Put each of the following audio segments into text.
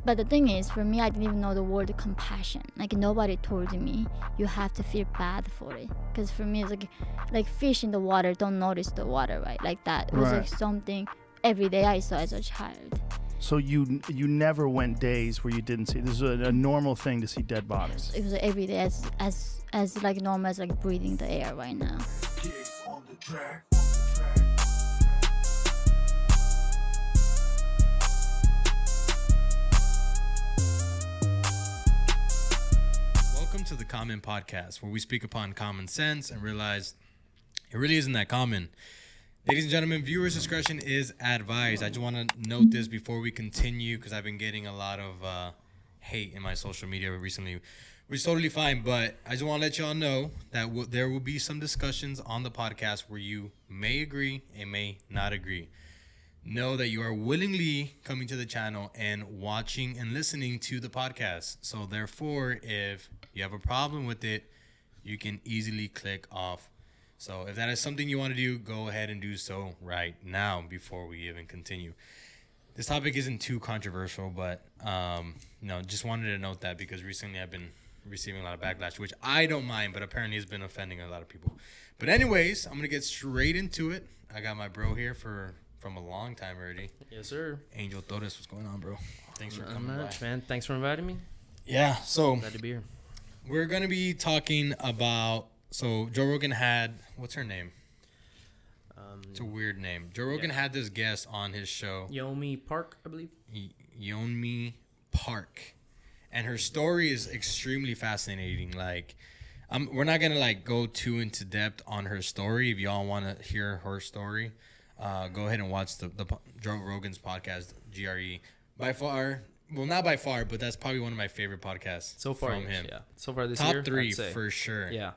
But the thing is, for me, I didn't even know the word compassion. Like nobody told me you have to feel bad for it. Because for me, it's like fish in the water don't notice the water, right? Like that. It was like something every day I saw as a child. So you never went days where you didn't see. This is a normal thing to see dead bodies. It was like every day as like normal as like breathing the air right now. On the track. Welcome to the Common Podcast, where we speak upon common sense and realize it really isn't that common. Ladies and gentlemen, viewers' discretion is advised. I just want to note this before we continue, because I've been getting a lot of hate in my social media recently, which is totally fine. But I just want to let y'all know that there will be some discussions on the podcast where you may agree and may not agree. Know that you are willingly coming to the channel and watching and listening to the podcast. So therefore, if you have a problem with it, you can easily click off. So if that is something you want to do, go ahead and do so right now before we even continue. This topic isn't too controversial, but just wanted to note that because recently I've been receiving a lot of backlash, which I don't mind, but apparently it's been offending a lot of people. But anyways, I'm going to get straight into it. I got my bro here from a long time already. Yes, sir. Angel Torres, what's going on, bro? Thanks for coming by. Man. Thanks for inviting me. Yeah, so Glad to be here. we're going to be talking about, so Joe Rogan had, what's her name? It's a weird name. Joe Rogan had this guest on his show. Yeonmi Park, I believe. Yeonmi Park. And her story is extremely fascinating. Like, we're not going to like go too into depth on her story. If y'all want to hear her story, go ahead and watch the Joe Rogan's podcast, GRE. By far, well, not by far, but that's probably one of my favorite podcasts So far, from him. Yeah. So far this Top year, 3 I'd say. for sure. Yeah,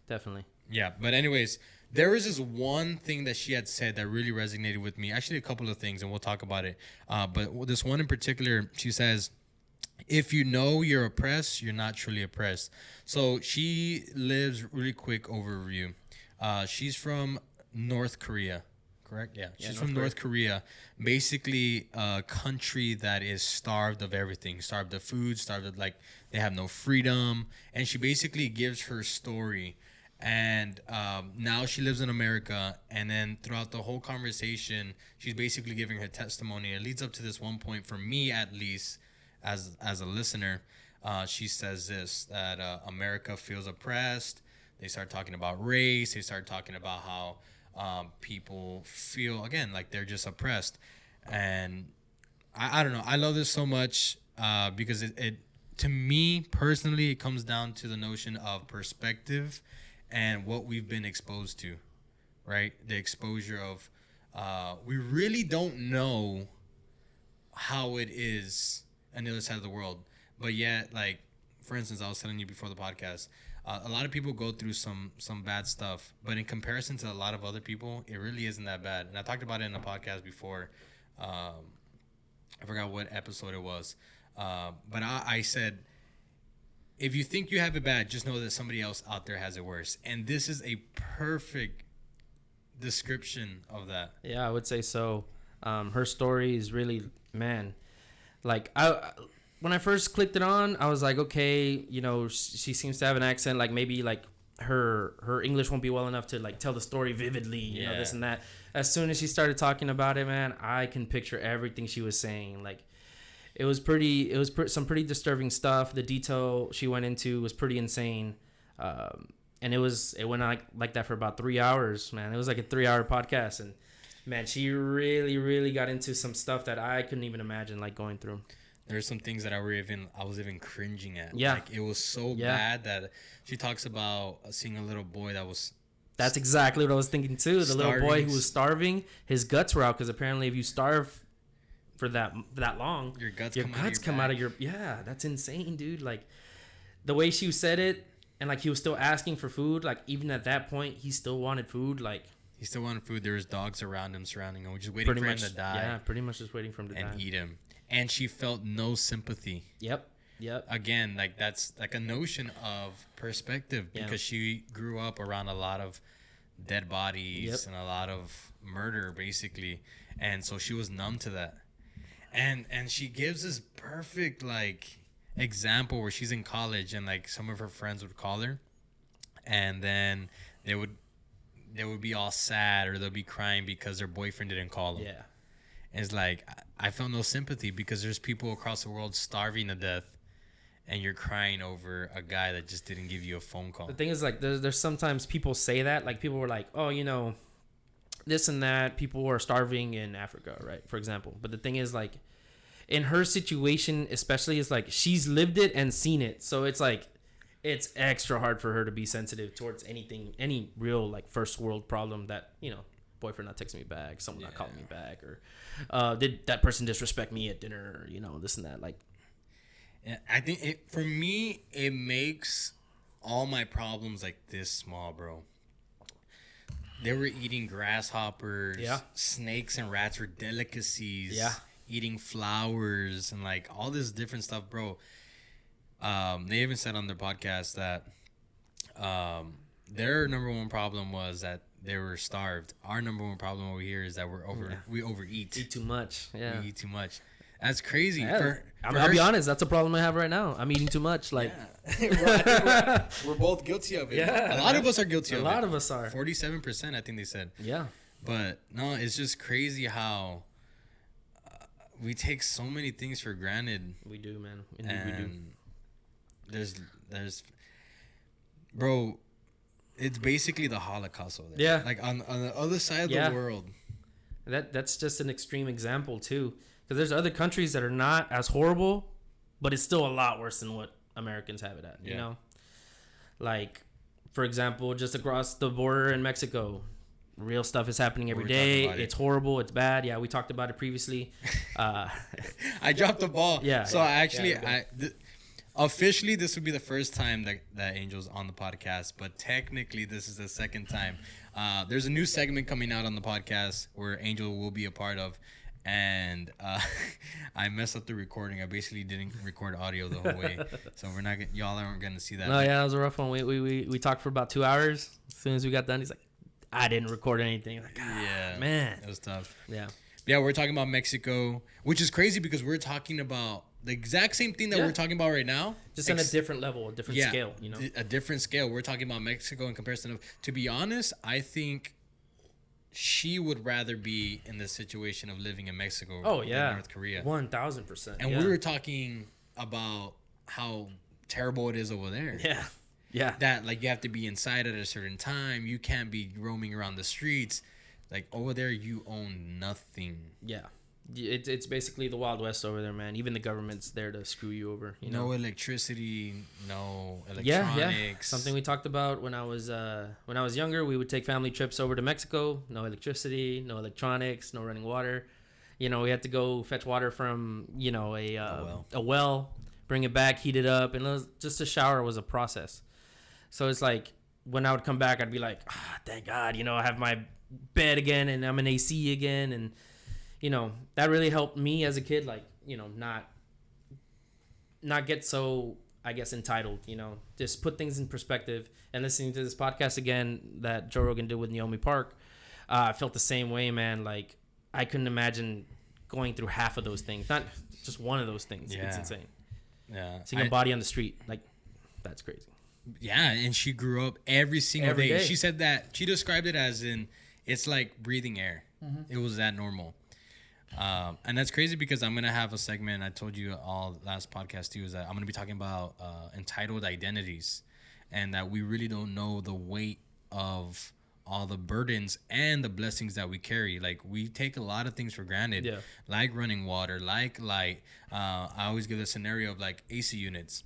definitely. Yeah, but anyways, there was this one thing that she had said that really resonated with me. Actually, a couple of things, and we'll talk about it. But this one in particular, she says, if you know you're oppressed, you're not truly oppressed. So she lives, really quick overview. She's from North Korea, correct? Yeah, she's from North Korea. Basically, a country that is starved of everything, starved of food, starved of, like, they have no freedom. And she basically gives her story. And now she lives in America. And then throughout the whole conversation, she's basically giving her testimony. It leads up to this one point, for me at least, as a listener. She says this, that America feels oppressed. They start talking about race. They start talking about how people feel, again, like they're just oppressed. And I don't know. I love this so much because it to me personally, it comes down to the notion of perspective and what we've been exposed to, right? The exposure of, we really don't know how it is on the other side of the world. But yet, like, for instance, I was telling you before the podcast, a lot of people go through some bad stuff, but in comparison to a lot of other people, it really isn't that bad. And I talked about it in a podcast before. I forgot what episode it was. But I said, if you think you have it bad, just know that somebody else out there has it worse. And this is a perfect description of that. Yeah, I would say so. Her story is really, man, like, when I first clicked it on, I was like, okay, she seems to have an accent, like maybe like her English won't be well enough to like tell the story vividly, you know, this and that. As soon as she started talking about it, man, I can picture everything she was saying. Like, it was some pretty disturbing stuff. The detail she went into was pretty insane. And it went on like that for about 3 hours, man. It was like a 3-hour podcast. And man, she really, really got into some stuff that I couldn't even imagine like going through. There's some things that I was even cringing at. Yeah. Like, it was so bad that she talks about seeing a little boy that was... That's exactly what I was thinking too. The little boy who was starving, his guts were out, because apparently if you starve for that long, your guts come out of your... Yeah, that's insane, dude. Like, the way she said it, and like he was still asking for food, like even at that point, he still wanted food. Like, he still wanted food. There was dogs around him, surrounding him, just waiting for him to die. Yeah, pretty much just waiting for him to die. And eat him. And she felt no sympathy. Yep. Again, like, that's like a notion of perspective, because she grew up around a lot of dead bodies and a lot of murder, basically. And so she was numb to that. And she gives this perfect like example where she's in college and like some of her friends would call her, and then they would be all sad or they'll be crying because their boyfriend didn't call them. Yeah. And it's like I felt no sympathy because there's people across the world starving to death, and you're crying over a guy that just didn't give you a phone call. The thing is, like, there's sometimes people say that, like, people were like, oh, you know, this and that, people are starving in Africa, right, for example. But the thing is, like, in her situation especially, is like she's lived it and seen it, so it's like it's extra hard for her to be sensitive towards anything, any real like first world problem that, you know, boyfriend not texting me back, someone not calling me back, or did that person disrespect me at dinner, you know, this and that. Like, I think for me, it makes all my problems like this small, bro. They were eating grasshoppers. Yeah. Snakes and rats were delicacies. Yeah. Eating flowers and like all this different stuff, bro. They even said on their podcast that their number one problem was that they were starved. Our number one problem over here is that we overeat. eat too much. Yeah. We eat too much. That's crazy. Yeah. I'll be honest, that's a problem I have right now. I'm eating too much. Like, we're both guilty of it. Yeah. A lot of us are guilty of it. A lot of us are. 47%, I think they said. Yeah. But no, it's just crazy how we take so many things for granted. We do, man. Indeed, we do. There's, bro, it's basically the Holocaust over there. Yeah. Like on the other side of the world. That's just an extreme example too, because there's other countries that are not as horrible, but it's still a lot worse than what Americans have it at. You know, like for example, just across the border in Mexico, real stuff is happening every day. It's horrible. It's bad. Yeah, we talked about it previously. I dropped the ball. Yeah. So officially, this would be the first time that Angel's on the podcast, but technically, this is the second time. There's a new segment coming out on the podcast where Angel will be a part of, and I messed up the recording. I basically didn't record audio the whole way, so y'all aren't gonna see that. No, yeah, that was a rough one. We talked for about 2 hours. As soon as we got done, he's like, I didn't record anything. Like, yeah, man, it was tough. Yeah, we're talking about Mexico, which is crazy because we're talking about the exact same thing that we're talking about right now, just on a different level, a different scale. You know, a different scale. We're talking about Mexico in comparison of. To be honest, I think she would rather be in the situation of living in Mexico than North Korea. 1000%. And we were talking about how terrible it is over there. Yeah. That like you have to be inside at a certain time. You can't be roaming around the streets. Like over there, you own nothing. Yeah. It's basically the Wild West over there, man. Even the government's there to screw you over. You know? Electricity, no electronics. Yeah. Something we talked about when I was younger. We would take family trips over to Mexico. No electricity, no electronics, no running water. You know, we had to go fetch water from a well, bring it back, heat it up, and just a shower was a process. So it's like when I would come back, I'd be like, thank God, you know, I have my bed again, and I'm in AC again, and you know, that really helped me as a kid, like, you know, not get so, I guess, entitled, you know, just put things in perspective. And listening to this podcast again that Joe Rogan did with Yeonmi Park, I felt the same way, man. Like, I couldn't imagine going through half of those things, not just one of those things. Yeah. It's insane. Yeah. Seeing a body on the street, like, that's crazy. Yeah, and she grew up every single day. She said that, she described it as in, it's like breathing air. Mm-hmm. It was that normal. And that's crazy because I'm going to have a segment, I told you all last podcast too, is that I'm going to be talking about entitled identities, and that we really don't know the weight of all the burdens and the blessings that we carry. Like, we take a lot of things for granted, like running water, like light. I always give the scenario of like AC units.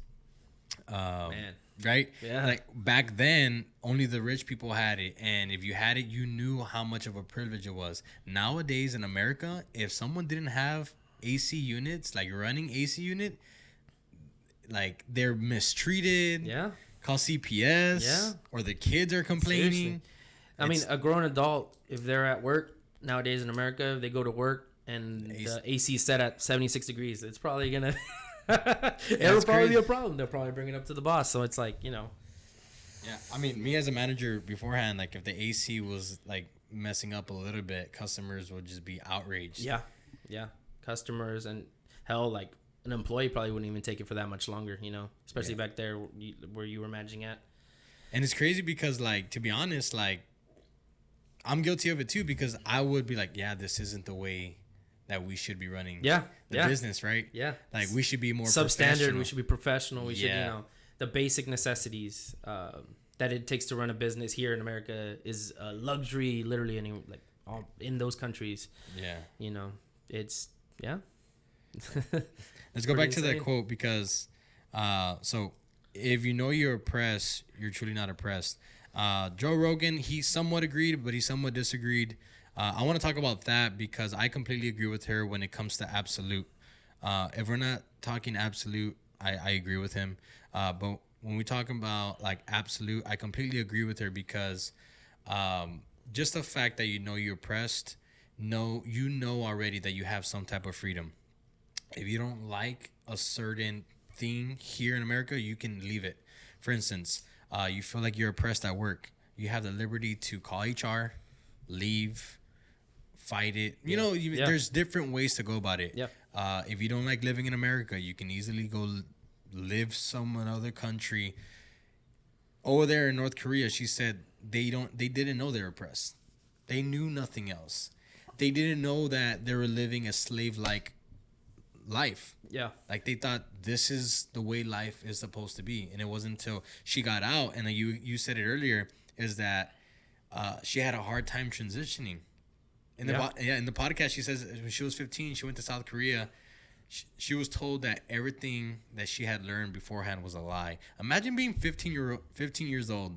Man. Right? Yeah. Like back then, only the rich people had it, and if you had it, you knew how much of a privilege it was. Nowadays in America, if someone didn't have AC units, like running AC unit, like they're mistreated. Yeah. Call CPS. Yeah. Or the kids are complaining. Seriously. I mean, a grown adult, if they're at work nowadays in America, they go to work and the AC is set at 76 degrees. It's probably gonna. It'll probably be a problem. They'll probably bring it up to the boss. So it's like, you know. Yeah, I mean, me as a manager beforehand, like if the AC was like messing up a little bit, customers would just be outraged. Yeah. customers, and hell, like an employee probably wouldn't even take it for that much longer, you know, especially back there where you were managing at. And it's crazy because, like, to be honest, like, I'm guilty of it too, because I would be like, yeah, this isn't the way that we should be running the business, right? Yeah. Like, we should be more substandard. We should be professional. We should, you know, the basic necessities that it takes to run a business here in America is a luxury, literally, in those countries. Yeah. You know, it's, Let's go back to that quote because, so if you know you're oppressed, you're truly not oppressed. Joe Rogan, he somewhat agreed, but he somewhat disagreed. I want to talk about that because I completely agree with her when it comes to absolute. If we're not talking absolute, I agree with him. But when we talk about like absolute, I completely agree with her because just the fact that you know you're oppressed, you know already that you have some type of freedom. If you don't like a certain thing here in America, you can leave it. For instance, you feel like you're oppressed at work. You have the liberty to call HR, leave, fight it. You know, there's different ways to go about it. If you don't like living in America, you can easily go live some other country. Over there in North Korea, she said they didn't know they were oppressed. They knew nothing else. They didn't know that they were living a slave-like life. Like they thought this is the way life is supposed to be, and it wasn't until she got out, and you said it earlier, is that she had a hard time transitioning. In the podcast, she says when she was 15, she went to South Korea. She was told that everything that she had learned beforehand was a lie. Imagine being 15 years old,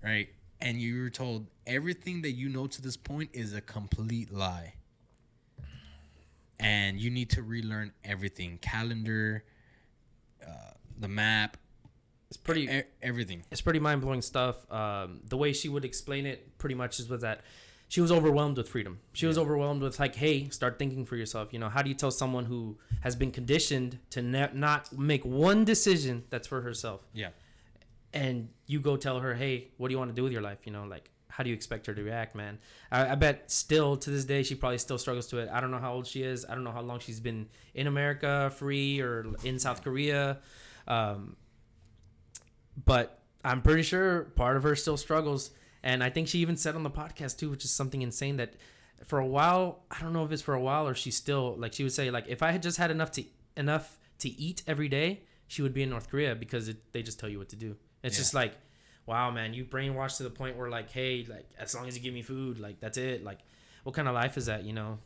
right? And you were told everything that you know to this point is a complete lie. And you need to relearn everything. Calendar, the map. It's pretty... everything. It's pretty mind-blowing stuff. The way she would explain it pretty much was that she was overwhelmed with freedom. She was overwhelmed with like, hey, start thinking for yourself. You know, how do you tell someone who has been conditioned to not make one decision that's for herself? And you go tell her, hey, what do you want to do with your life? You know, like, how do you expect her to react, man? I bet still to this day, she probably still struggles to it. I don't know how old she is. I don't know how long she's been in America free or in South Korea. But I'm pretty sure part of her still struggles. And I think she even said on the podcast too, which is something insane, that for a while, I don't know if it's for a while or she's still, like, she would say, like, if I had just had enough to eat every day, she would be in North Korea because they just tell you what to do. It's just like, wow, man, you brainwashed to the point where like, hey, like, as long as you give me food, like, that's it. Like, what kind of life is that, you know?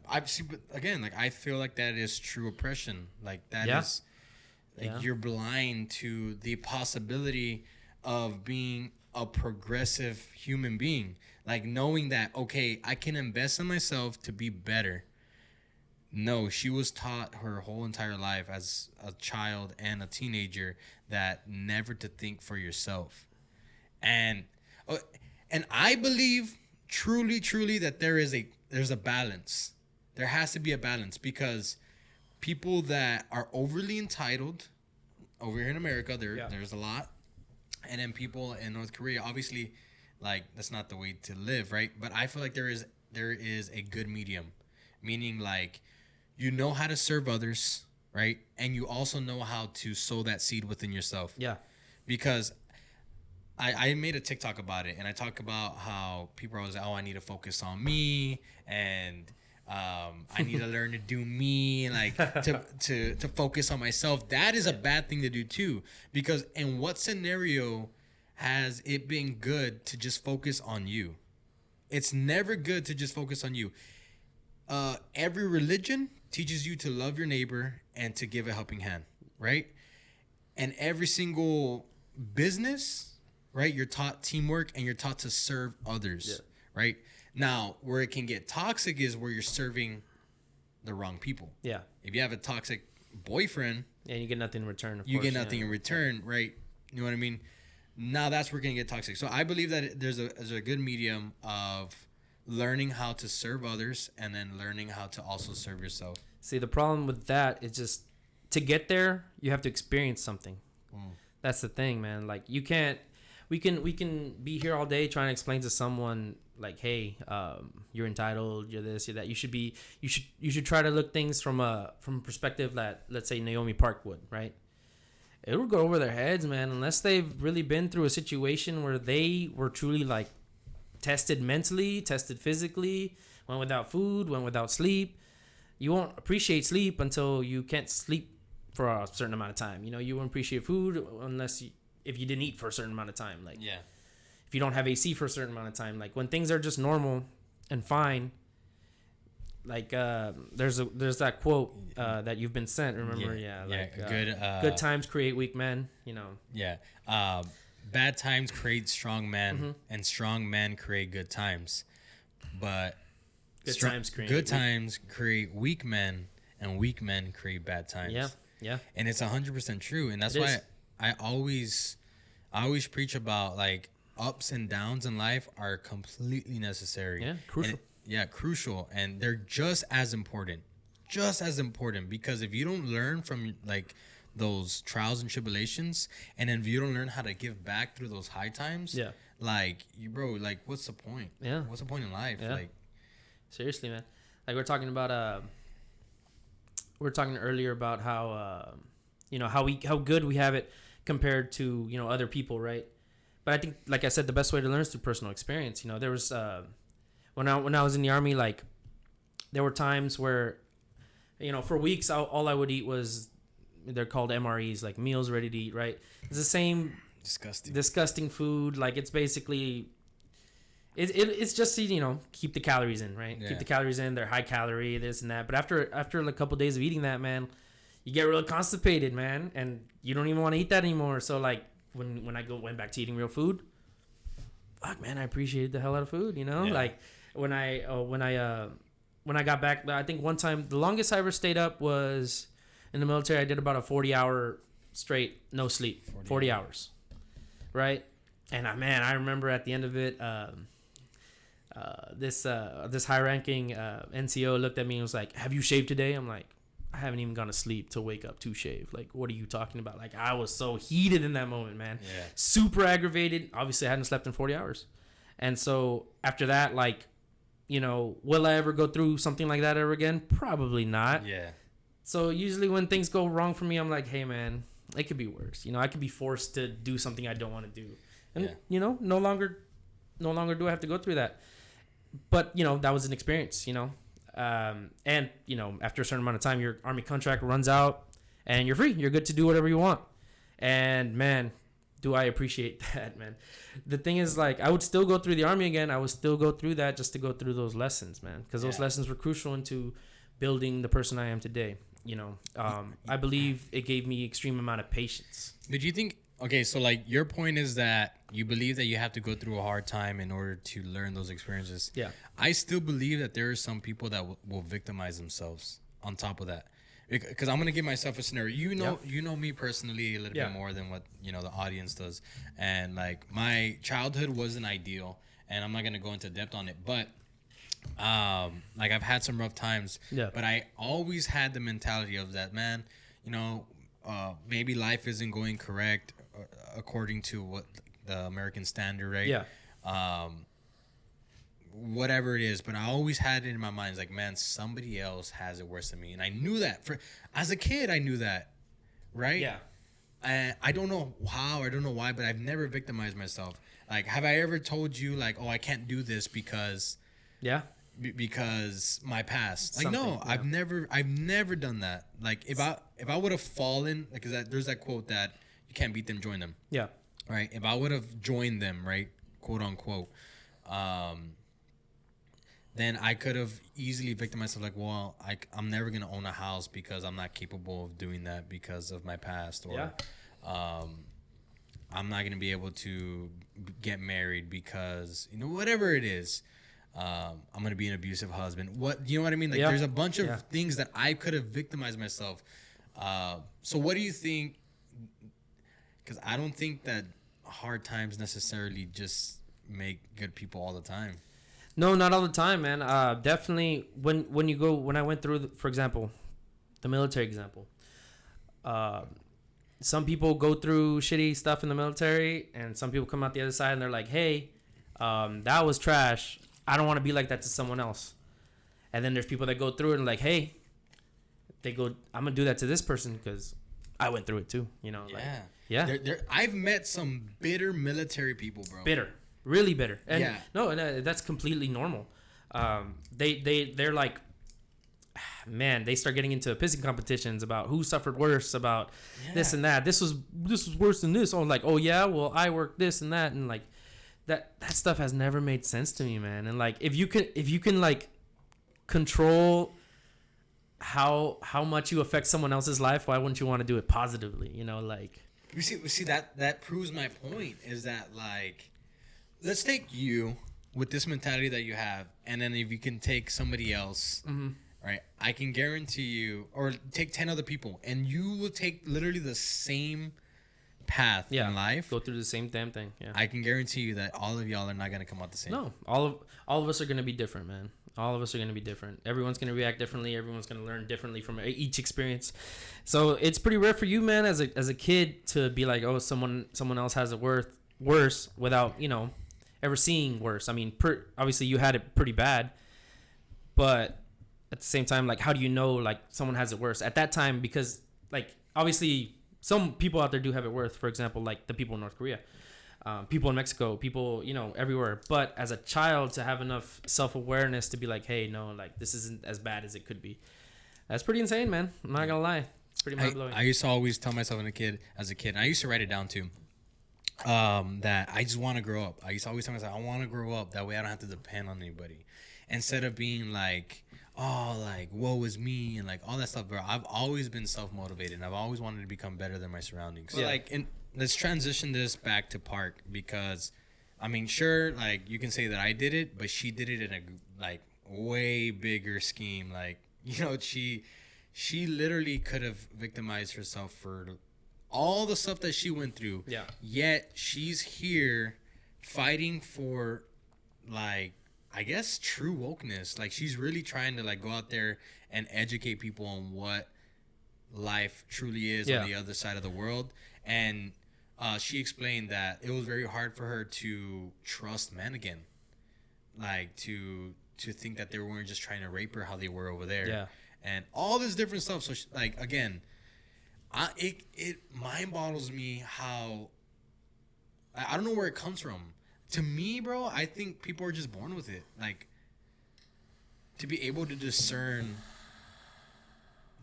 I've seen, but again, like, I feel like that is true oppression. Like, that is, like, you're blind to the possibility of being a progressive human being, like knowing that, okay, I can invest in myself to be better. No, she was taught her whole entire life as a child and a teenager that never to think for yourself. And I believe truly that there's a balance. There has to be a balance, because people that are overly entitled over here in America, there's a lot. And then people in North Korea, obviously, like, that's not the way to live, right? But I feel like there is a good medium, meaning like, you know how to serve others, right? And you also know how to sow that seed within yourself. Because I made a TikTok about it, and I talk about how people are always like, oh, I need to focus on me, and I need to learn to do me, like to focus on myself. That is a bad thing to do too, because in what scenario has it been good to just focus on you? It's never good to just focus on you. Every religion teaches you to love your neighbor and to give a helping hand, right? And every single business, right, you're taught teamwork and you're taught to serve others, right? Now, where it can get toxic is where you're serving the wrong people. If you have a toxic boyfriend, and you get nothing in return, you get nothing in return, right? You know what I mean? Now that's where it can get toxic. So I believe that there's a good medium of learning how to serve others and then learning how to also serve yourself. See, the problem with that is just, to get there, you have to experience something. That's the thing, man. Like, you can't, we can be here all day trying to explain to someone like, hey, you're entitled, you're this, you're that. You should try to look things from a perspective that, let's say, Naomi Park would, right? It will go over their heads, man, unless they've really been through a situation where they were truly like tested mentally, tested physically, went without food, went without sleep. You won't appreciate sleep until you can't sleep for a certain amount of time. You won't appreciate food if you didn't eat for a certain amount of time. Like, Yeah. if you don't have AC for a certain amount of time, like when things are just normal and fine. Like there's that quote that you've been sent. Remember? Yeah. Good times create weak men. Yeah. Bad times create strong men, and strong men create good times. But Good times create weak men, and weak men create bad times. Yeah. And it's 100% true, and that's why I always preach about like ups and downs in life are completely necessary. Yeah, crucial. Crucial, and they're just as important, because if you don't learn from like those trials and tribulations, and then if you don't learn how to give back through those high times, like like what's the point? Yeah, what's the point in life? Yeah. Like, seriously, man. Like we're talking earlier about how how good we have it compared to other people, right? But I think, like I said, the best way to learn is through personal experience. There was when I was in the Army, like there were times where for weeks all I would eat was, they're called MREs, like meals ready to eat, right? It's the same disgusting food. Like it's basically it's just to keep the calories in, right? Yeah. Keep the calories in. They're high calorie, this and that. But after like a couple days of eating that, man, you get real constipated, man, and you don't even want to eat that anymore. So like when I went back to eating real food, fuck, man, I appreciated the hell out of food. Yeah. Like when I got back, I think one time the longest I ever stayed up was in the military. I did about a 40-hour straight no sleep, 40 hours, right? And I remember at the end of it, this high-ranking NCO looked at me and was like, "Have you shaved today?" I'm like, "I haven't even gone to sleep to wake up to shave. Like, what are you talking about?" Like, I was so heated in that moment, man. Yeah. Super aggravated. Obviously, I hadn't slept in 40 hours. And so after that, like, will I ever go through something like that ever again? Probably not. Yeah. So usually when things go wrong for me, I'm like, hey, man, it could be worse. I could be forced to do something I don't want to do. And, no longer do I have to go through that. But, that was an experience, and, after a certain amount of time, your Army contract runs out and you're free. You're good to do whatever you want. And, man, do I appreciate that, man. The thing is, like, I would still go through the Army again. I would still go through that just to go through those lessons, man. Because those lessons were crucial into building the person I am today. I believe it gave me extreme amount of patience. Did you think, okay, so like your point is that you believe that you have to go through a hard time in order to learn those experiences. Yeah. I still believe that there are some people that will victimize themselves on top of that. Because I'm going to give myself a scenario. You know me personally a little bit more than what, the audience does. And like my childhood wasn't ideal, and I'm not going to go into depth on it, but like I've had some rough times, but I always had the mentality of that, man, maybe life isn't going correct according to what the American standard, right? Yeah. Whatever it is, but I always had it in my mind. It's like, man, somebody else has it worse than me. And I knew that as a kid, I knew that, right? Yeah. And I don't know how, I don't know why, but I've never victimized myself. Like, have I ever told you like, oh, I can't do this because my past? Like, no, I've never done that. Like, if I would have fallen, like, there's that quote that you can't beat them, join them. Yeah. Right. If I would have joined them, right, quote unquote, then I could have easily victimized myself. Like, well, I'm never gonna own a house because I'm not capable of doing that because of my past, or I'm not gonna be able to get married because whatever it is. I'm gonna be an abusive husband. What, you know what I mean? Like, there's a bunch of things that I could have victimized myself. So what do you think? Because I don't think that hard times necessarily just make good people all the time. No, not all the time, man. Definitely when I went through, for example, the military example. some people go through shitty stuff in the military, and some people come out the other side and they're like, hey, that was trash. I don't want to be like that to someone else. And then there's people that go through it and like, hey, I'm gonna do that to this person because I went through it too. You know, like, yeah. I've met some bitter military people, bro. Bitter, really bitter. And yeah. No, that's completely normal. They're like, man, they start getting into pissing competitions about who suffered worse, about this and that. This was worse than this. Oh, like, oh yeah, well I worked this and that, and like that stuff has never made sense to me, man. And like, if you can like control how much you affect someone else's life, why wouldn't you want to do it positively? You know, like we see that proves my point, is that like, let's take you with this mentality that you have, and then if you can take somebody else, right? I can guarantee you, or take 10 other people, and you will take literally the same path in life. Go through the same damn thing. Yeah. I can guarantee you that all of y'all are not gonna come out the same. No, all of us are gonna be different, man. All of us are gonna be different. Everyone's gonna react differently. Everyone's gonna learn differently from each experience. So it's pretty rare for you, man, as a kid, to be like, oh, someone else has it worse without, you know, ever seeing worse. I mean, obviously you had it pretty bad, but at the same time, like, how do you know like someone has it worse at that time? Because like, obviously some people out there do have it worse. For example, like the people in North Korea, people in Mexico, people, you know, everywhere. But as a child, to have enough self-awareness to be like, hey, no, like this isn't as bad as it could be. That's pretty insane, man. I'm not gonna lie. It's pretty mind-blowing. I used to always tell myself as a kid, and I used to write it down too, that I just want to grow up. I used to always tell myself, I want to grow up. That way I don't have to depend on anybody. Instead of being like, oh, like, woe is me, and like all that stuff, bro. I've always been self-motivated, and I've always wanted to become better than my surroundings. So like, let's transition this back to Park, because, I mean, sure, like, you can say that I did it, but she did it in a, like, way bigger scheme. Like, you know, she literally could have victimized herself for all the stuff that she went through. Yeah. Yet she's here fighting for, like, I guess true wokeness. Like, she's really trying to like go out there and educate people on what life truly is on the other side of the world. And she explained that it was very hard for her to trust men again, like to think that they weren't just trying to rape her how they were over there, and all this different stuff. So she, like, again, it mind boggles me how I don't know where it comes from. To me, bro, I think people are just born with it. Like, to be able to discern,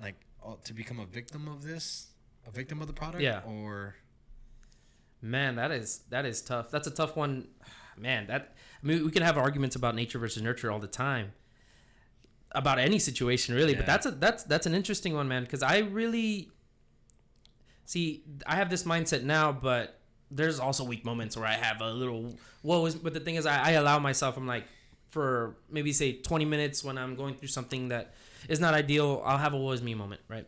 like, to become a victim of this, a victim of the product, or... Man, that is tough. That's a tough one. Man, I mean, we can have arguments about nature versus nurture all the time, about any situation, really. But that's an interesting one, man, because I really... See, I have this mindset now, but... There's also weak moments where I have a little but the thing is, I allow myself, I'm like, for maybe say 20 minutes when I'm going through something that is not ideal, I'll have a woe is me moment, right?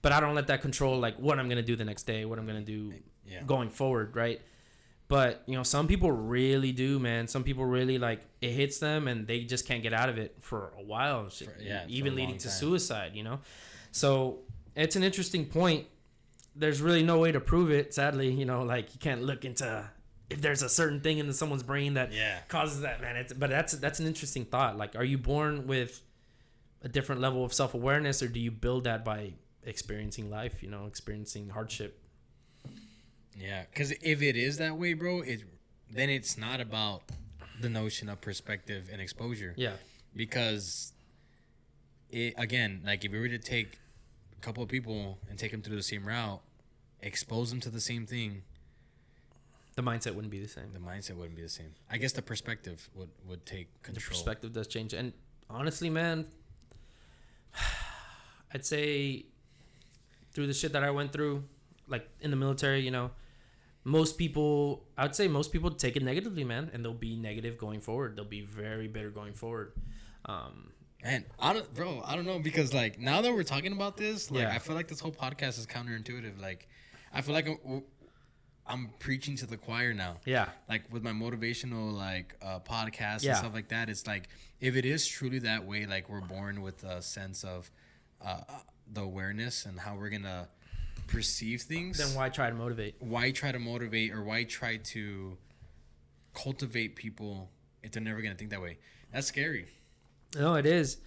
But I don't let that control like what I'm going to do the next day, what I'm going to do going forward, right? But, you know, some people really do, man. Some people really, like, it hits them and they just can't get out of it for a while, even leading to suicide, you know? So it's an interesting point. There's really no way to prove it, sadly. You know, like, you can't look into if there's a certain thing in someone's brain that causes that, man. But that's an interesting thought. Like, are you born with a different level of self-awareness, or do you build that by experiencing life, you know, experiencing hardship? Yeah, because if it is that way, bro, then it's not about the notion of perspective and exposure. Yeah. Because, again, like, if we were to take a couple of people and take them through the same route, expose them to the same thing, the mindset wouldn't be the same. I guess the perspective would take control. The perspective does change. And honestly, man, I'd say through the shit that I went through, like in the military, you know, I would say most people take it negatively, man, and they'll be negative going forward. They'll be very bitter going forward. Man, I don't know, because like now that we're talking about this, like I feel like this whole podcast is counterintuitive. Like, I feel like I'm preaching to the choir now. Yeah. Like with my motivational like podcasts and stuff like that. It's like, if it is truly that way, like we're born with a sense of the awareness and how we're gonna perceive things, Then why try to motivate? why try to motivate or why try to cultivate people if they're never gonna think that way? That's scary. No, it is.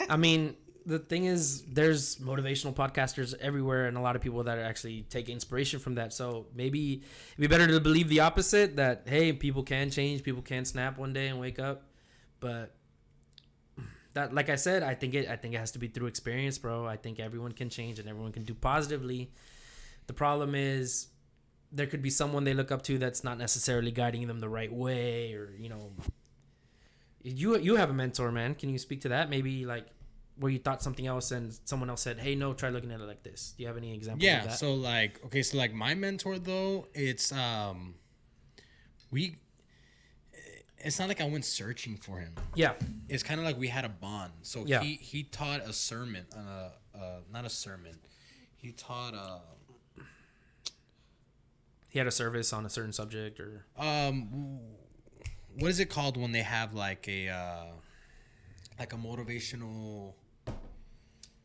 I mean, the thing is, there's motivational podcasters everywhere, and a lot of people that actually take inspiration from that. So maybe it'd be better to believe the opposite, that hey, people can change, people can snap one day and wake up. But that, like I said, I think it has to be through experience, bro. I think everyone can change and everyone can do positively. The problem is there could be someone they look up to that's not necessarily guiding them the right way, or you have a mentor, man. Can you speak to that? Maybe like where you thought something else and someone else said, hey, no, try looking at it like this. Do you have any examples of that? So like my mentor though, it's not like I went searching for him. Yeah. It's kind of like we had a bond. So Yeah. he taught a sermon, not a sermon. He taught He had a service on a certain subject, or what is it called when they have like a motivational.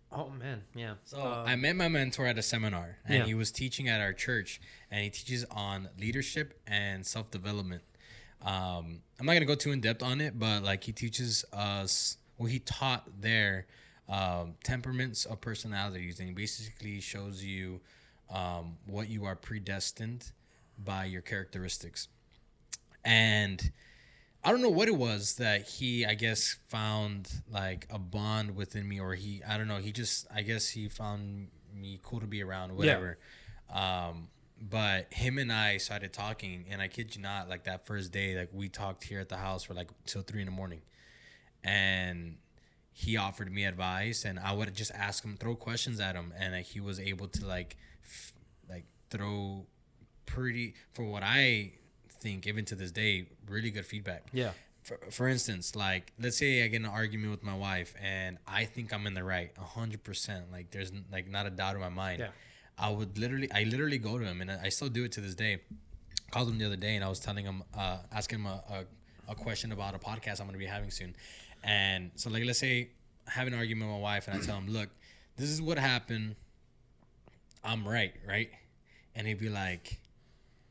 oh man, yeah. So I met my mentor at a seminar, and Yeah. he was teaching at our church, and he teaches on leadership and self-development. I'm not gonna go too in depth on it, but like he teaches us, well, he taught there temperaments of personalities, and he basically shows you what you are predestined by your characteristics. And I don't know what it was that he, I guess, found like a bond within me, or I don't know, I guess he found me cool to be around, whatever. But him and I started talking, and I kid you not, like that first day, like we talked here at the house for like till 3 a.m, and he offered me advice, and I would just ask him, throw questions at him, and he was able to like throw pretty, for what I think, even to this day, really good feedback. Yeah. For instance, like let's say I get in an argument with my wife, and I think I'm in the right 100%. Like there's like not a doubt in my mind. Yeah. I literally go to him, and I still do it to this day. Called him the other day, and I was telling him, asking him a question about a podcast I'm going to be having soon. And so, like, let's say I have an argument with my wife, and I tell him, look, this is what happened. I'm right? And he'd be like,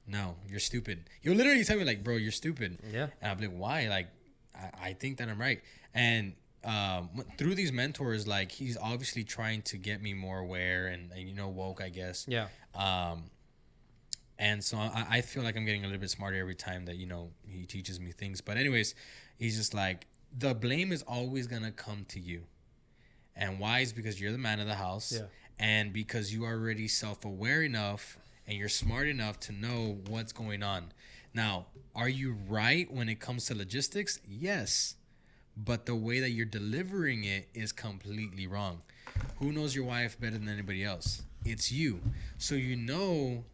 no, you're stupid. He'll literally tell me, like, bro, you're stupid. Yeah. And I'll be like, why? Like, I think that I'm right. And through these mentors, like, he's obviously trying to get me more aware and woke, I guess. Yeah. And so I feel like I'm getting a little bit smarter every time that he teaches me things. But anyways, he's just like, the blame is always gonna come to you. And why? Is because you're the man of the house. Yeah. And because you are already self-aware enough and you're smart enough to know what's going on. Now, are you right when it comes to logistics? Yes. But the way that you're delivering it is completely wrong. Who knows your wife better than anybody else? It's you. So you know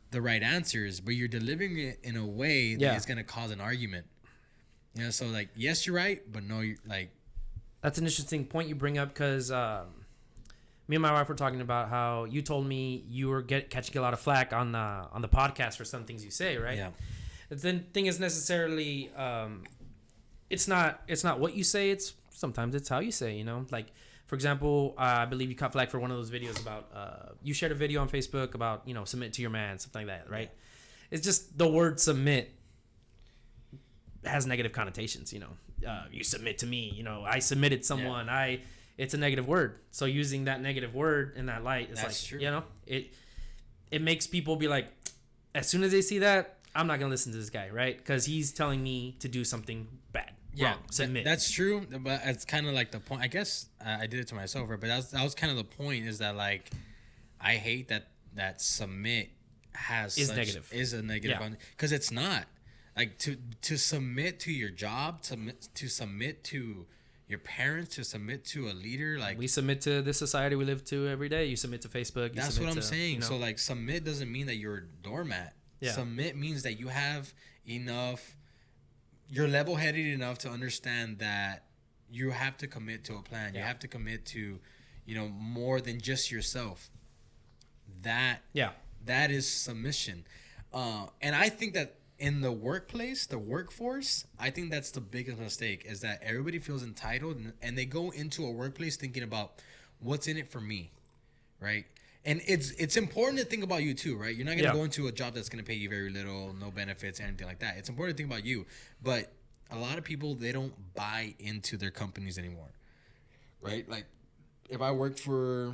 the right answers, but you're delivering it in a way that is going to cause an argument. So like, yes, you're right, but no, you're like. That's an interesting point you bring up, because me and my wife were talking about how you told me you were catching a lot of flack on the podcast for some things you say, right? Yeah. The thing is necessarily, it's not what you say. Sometimes it's how you say. Like, for example, I believe you caught flack for one of those videos about you shared a video on Facebook about submit to your man, something like that, right? It's just the word submit has negative connotations. You submit to me. I submitted someone. Yeah. It's a negative word. So using that negative word in that light is That's like, true. It makes people be like, as soon as they see that, I'm not gonna listen to this guy, right? Because he's telling me to do something bad. Yeah, wrong. Submit. That's true, but it's kind of like the point. I guess I did it to myself, right? But that was kind of the point. Is that like, I hate that submit is a negative, because it's not like to submit to your job, to submit to your parents, to submit to a leader. Like, we submit to this society we live to every day. You submit to Facebook. That's what I'm saying. So like, submit doesn't mean that you're a doormat. Yeah. Submit means that you have enough. You're level-headed enough to understand that you have to commit to a plan. You have to commit to, more than just yourself. That is submission. And I think that in the workplace, the workforce, I think that's the biggest mistake, is that everybody feels entitled, and they go into a workplace thinking about what's in it for me, right? And it's important to think about you too, right? You're not gonna Yeah. go into a job that's gonna pay you very little, no benefits, anything like that. It's important to think about you. But a lot of people, they don't buy into their companies anymore, right? Like if I work for,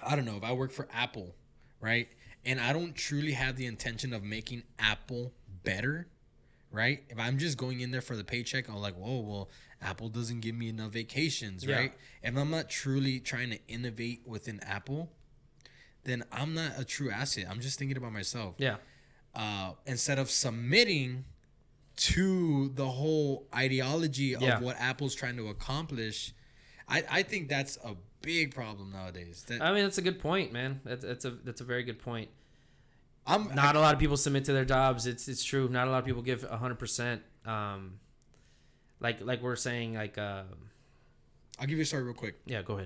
I don't know, if I work for Apple, right? And I don't truly have the intention of making Apple better, right? If I'm just going in there for the paycheck, I'm like, whoa, well, Apple doesn't give me enough vacations, Yeah. right? If I'm not truly trying to innovate within Apple, then I'm not a true asset. I'm just thinking about myself. Yeah. Instead of submitting to the whole ideology of Yeah. what Apple's trying to accomplish, I think that's a big problem nowadays. I mean, that's a good point, man. That's a very good point. I'm Not a lot of people submit to their jobs. It's true. Not a lot of people give 100%. Like we're saying, like I'll give you a story real quick. yeah, go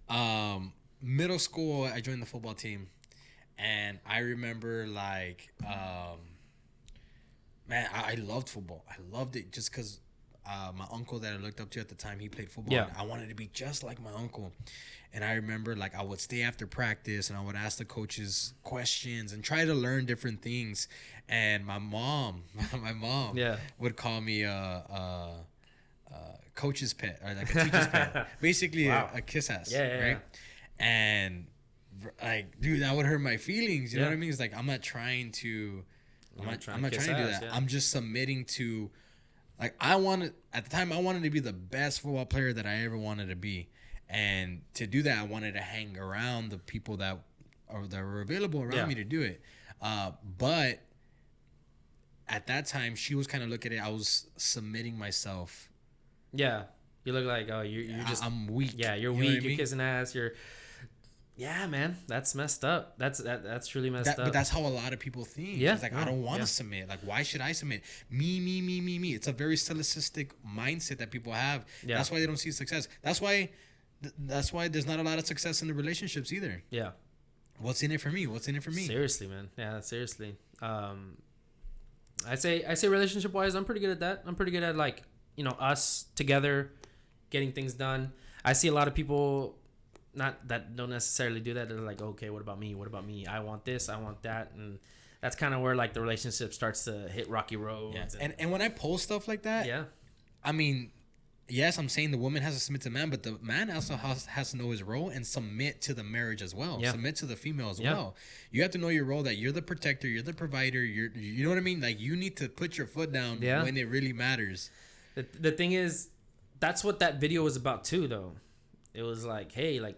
ahead. Middle school, I joined the football team, and I remember like, man, I loved football. I loved it just because my uncle that I looked up to at the time, he played football. Yeah. And I wanted to be just like my uncle. And I remember like I would stay after practice and I would ask the coaches questions and try to learn different things. And my mom Yeah. would call me coach's pet or like a teacher's pet. Basically Wow. a kiss ass. Yeah, yeah, right? And like, dude, that would hurt my feelings. You know Yeah. what I mean? It's like I'm not trying to I'm not trying to kiss do ass, that. yeah. I'm just submitting to, like, at the time I wanted to be the best football player that I ever wanted to be, and to do that I wanted to hang around the people that were available around Yeah. me to do it. But at that time she was kind of looking at it. I was submitting myself. Yeah. You look like you're just I'm weak. yeah, you're You know what weak. I You're mean? kissing ass. Yeah, man, that's messed up. That's truly messed up. But that's how a lot of people think. Yeah, It's like, I no, don't want to yeah. submit. Like, why should I submit? Me. It's a very solipsistic mindset that people have. Yeah. That's why they don't see success. That's why there's not a lot of success in the relationships either. Yeah. What's in it for me? What's in it for me? Seriously, man. Yeah, seriously. I say relationship wise, I'm pretty good at that. I'm pretty good at like, us together getting things done. I see a lot of people not that don't necessarily do that. They're like, okay, what about me? What about me? I want this, I want that, and that's kind of where like the relationship starts to hit rocky roads. Yeah. And when I post stuff like that, yeah, I mean, yes, I'm saying the woman has to submit to the man, but the man also has to know his role and submit to the marriage as well. Yeah. Submit to the female as Yeah. well. You have to know your role, that you're the protector, you're the provider, you know what I mean? Like, you need to put your foot down Yeah. when it really matters. the thing is, that's what that video was about too, though. It was like, hey, like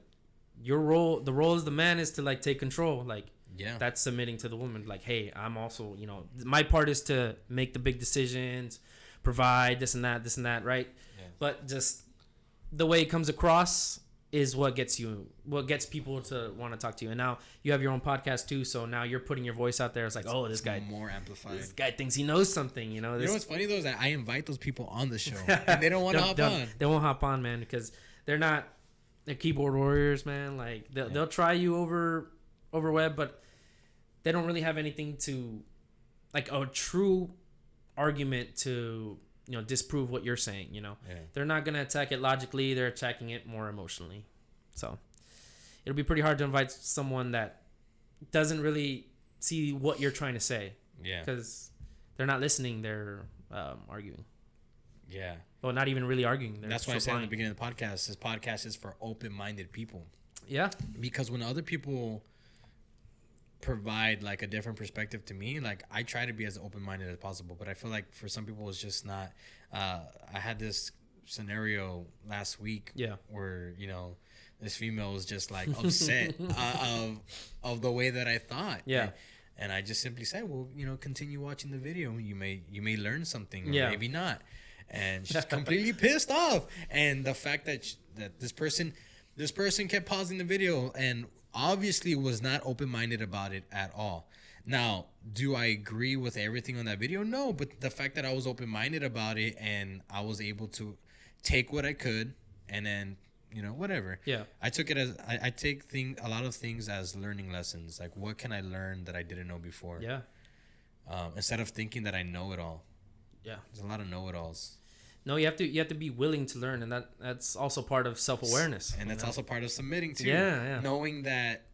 your role, the role as the man is to like take control. Like, Yeah. that's submitting to the woman. Like, hey, I'm also, my part is to make the big decisions, provide this and that, right? Yeah. But just the way it comes across is what gets people to want to talk to you. And now you have your own podcast too, so now you're putting your voice out there. It's like, oh, this guy more amplified. this guy thinks he knows something, You know what's funny though is that I invite those people on the show and they don't want to hop Don't- on. They won't hop on, man, because they're keyboard warriors, man. Like they'll try you over web, but they don't really have anything to, like, a true argument to disprove what you're saying. Yeah. They're not gonna attack it logically. They're attacking it more emotionally. So it'll be pretty hard to invite someone that doesn't really see what you're trying to say, Yeah. because they're not listening. They're arguing. Yeah. Well, not even really arguing. They're That's why I said in the replying. beginning of the podcast, this podcast is for open-minded people. Yeah. Because when other people provide like a different perspective to me, like, I try to be as open-minded as possible, but I feel like for some people it's just not. I had this scenario last week where this female was just like upset of the way that I thought. And I just simply said, well, continue watching the video, you may learn something, or maybe not. And she's completely pissed off. And the fact that this person kept pausing the video and obviously was not open-minded about it at all. Now, do I agree with everything on that video? No, but the fact that I was open-minded about it and I was able to take what I could and then, whatever. Yeah. I took it as, I take a lot of things as learning lessons. Like, what can I learn that I didn't know before? Yeah. Instead of thinking that I know it all. Yeah. There's a lot of know-it-alls. No, you have to be willing to learn, and that's also part of self-awareness. And that's also part of submitting too. Yeah. Knowing that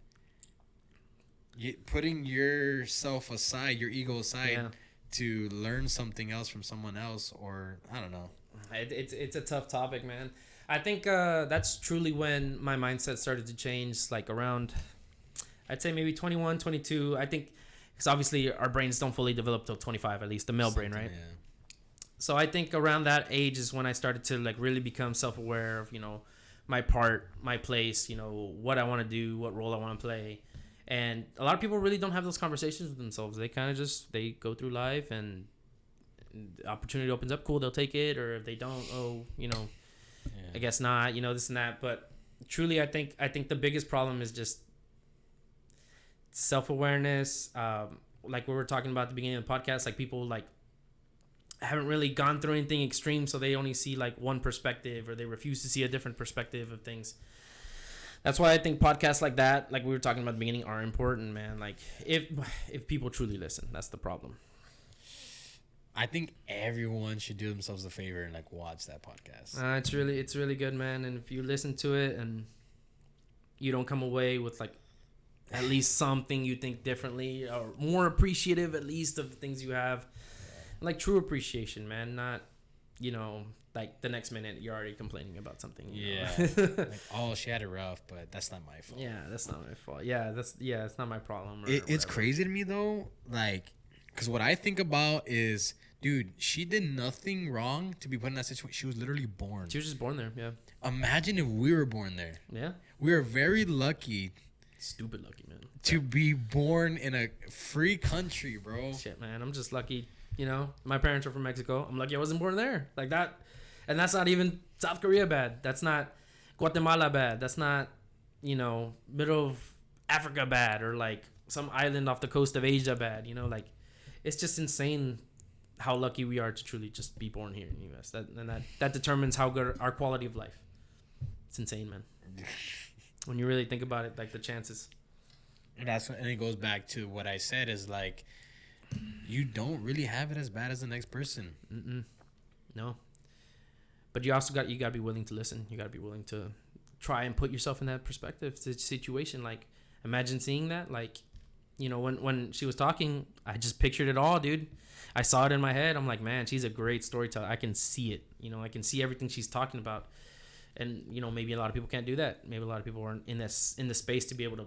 putting yourself aside, your ego aside, to learn something else from someone else, or I don't know. It's a tough topic, man. I think that's truly when my mindset started to change, like around, I'd say maybe 21, 22. I think, because obviously our brains don't fully develop till 25, at least the male brain, right? Yeah. So I think around that age is when I started to like really become self-aware of, my part, my place, what I want to do, what role I want to play. And a lot of people really don't have those conversations with themselves. They kind of they go through life, and the opportunity opens up, cool, they'll take it. Or if they don't, I guess not, this and that. But truly, I think the biggest problem is just self-awareness. Like we were talking about at the beginning of the podcast, like people like haven't really gone through anything extreme, so they only see like one perspective, or they refuse to see a different perspective of things. That's why I think podcasts like that, like we were talking about at the beginning, are important, man. Like if people truly listen, that's the problem. I think everyone should do themselves a favor and like watch that podcast. It's really good, man. And if you listen to it and you don't come away with like at least something you think differently, or more appreciative at least of the things you have, like true appreciation, man. Not, like the next minute you're already complaining about something. Yeah. Like, oh, she had it rough, but that's not my fault. Yeah, that's not my fault. Yeah, it's not my problem. It's crazy to me though, like, because what I think about is, dude, she did nothing wrong to be put in that situation. She was literally born. She was just born there. Yeah. Imagine if we were born there. Yeah. We are very lucky. Stupid lucky, man. To be born in a free country, bro. Shit, man. I'm just lucky. My parents are from Mexico. I'm lucky I wasn't born there. Like that. And that's not even South Korea bad. That's not Guatemala bad. That's not, middle of Africa bad, or like some island off the coast of Asia bad. Like it's just insane how lucky we are to truly just be born here in the U.S. That determines how good our quality of life. It's insane, man. When you really think about it, like the chances. And it goes back to what I said is like, you don't really have it as bad as the next person. No. But you also got to be willing to listen. You got to be willing to try and put yourself in that perspective situation. Like, imagine seeing that. Like, when she was talking, I just pictured it all, dude. I saw it in my head. I'm like, man, she's a great storyteller. I can see it. I can see everything she's talking about. And, maybe a lot of people can't do that. Maybe a lot of people aren't in the space to be able to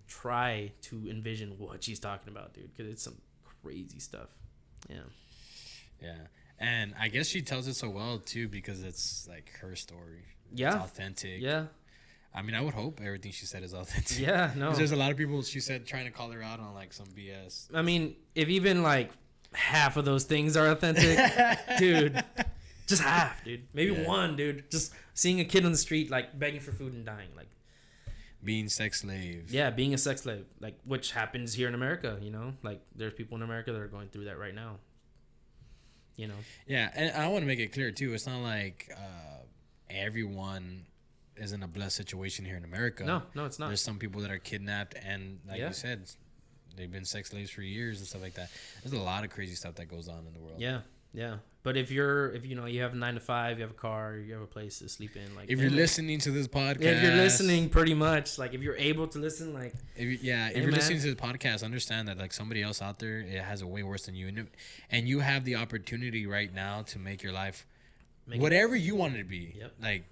try to envision what she's talking about, dude. Because it's some crazy stuff. Yeah. Yeah. And I guess she tells it so well, too, because it's, like, her story. Yeah. It's authentic. Yeah. I mean, I would hope everything she said is authentic. Yeah, no. Because there's a lot of people, she said, trying to call her out on, like, some BS. I mean, if even, like, half of those things are authentic, dude, just half, dude. Maybe one, dude. Just seeing a kid on the street, like, begging for food and dying, like. Being sex slave. Yeah, being a sex slave, like, which happens here in America, Like, there's people in America that are going through that right now. Yeah, and I want to make it clear too. It's not like everyone is in a blessed situation here in America. No, it's not. There's some people that are kidnapped, and like you said, they've been sex slaves for years and stuff like that. There's a lot of crazy stuff that goes on in the world. Yeah. But if you have a 9 to 5, you have a car, you have a place to sleep in, like if you're listening to this podcast, if you're listening, pretty much, like if you're able to listen, like if you're listening to this podcast, understand that like somebody else out there, it has it way worse than you, and you have the opportunity right now to make your life whatever you want it to be. Yep. Like,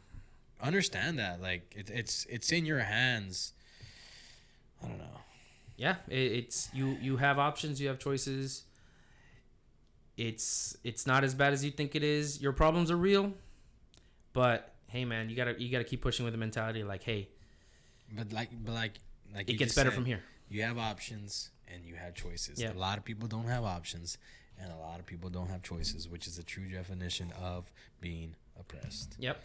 understand that, like it's in your hands. I don't know. Yeah, it's you have options, you have choices. It's not as bad as you think it is. Your problems are real, but hey, man, you gotta keep pushing with the mentality like, hey, but like it gets better from here. You have options and you have choices. Yeah. A lot of people don't have options, and a lot of people don't have choices, which is the true definition of being oppressed. Yep.